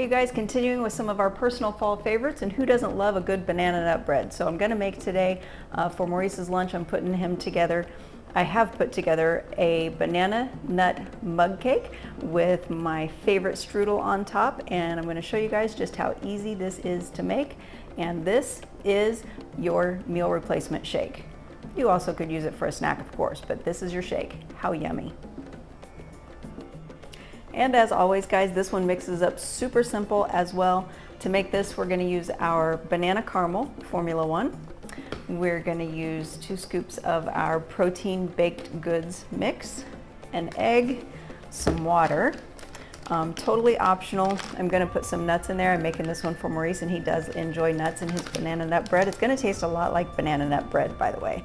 you guys, continuing with some of our personal fall favorites, and who doesn't love a good banana nut bread? So I'm going to make today for Maurice's lunch. I have put together a banana nut mug cake with my favorite strudel on top, and I'm going to show you guys just how easy this is to make. And this is your meal replacement shake. You also could use it for a snack, of course, but this is your shake. How yummy. And as always, guys, this one mixes up super simple as well. To make this, we're going to use our banana caramel Formula 1. We're going to use 2 scoops of our protein baked goods mix, an egg, some water. Totally optional. I'm going to put some nuts in there. I'm making this one for Maurice, and he does enjoy nuts in his banana nut bread. It's going to taste a lot like banana nut bread, by the way.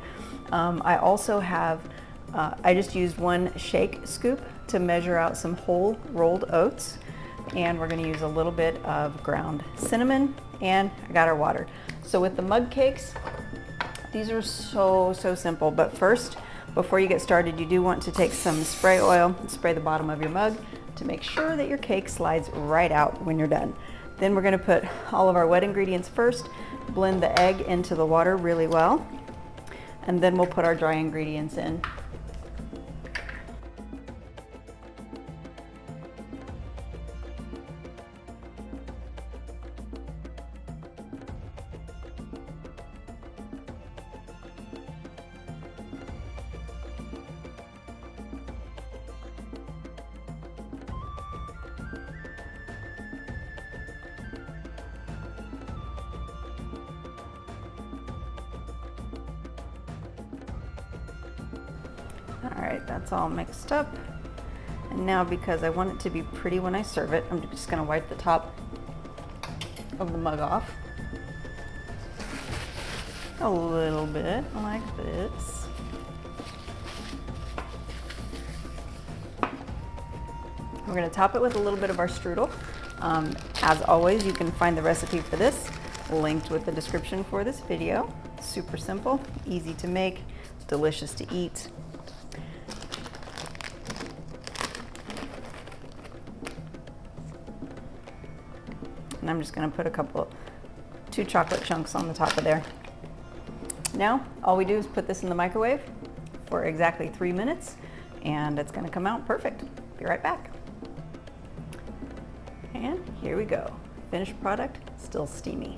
I also have, I just used 1 shake scoop to measure out some whole rolled oats, and we're going to use a little bit of ground cinnamon, and I got our water. So with the mug cakes, these are so simple, but first, before you get started, you do want to take some spray oil and spray the bottom of your mug to make sure that your cake slides right out when you're done. Then we're going to put all of our wet ingredients first, blend the egg into the water really well, and then we'll put our dry ingredients in. All right, that's all mixed up. And now, because I want it to be pretty when I serve it, I'm just gonna wipe the top of the mug off a little bit like this. We're gonna top it with a little bit of our strudel. As always, you can find the recipe for this linked with the description for this video. Super simple, easy to make, delicious to eat. And I'm just going to put 2 chocolate chunks on the top of there. Now, all we do is put this in the microwave for exactly 3 minutes, and it's going to come out perfect. Be right back. And here we go. Finished product, still steamy.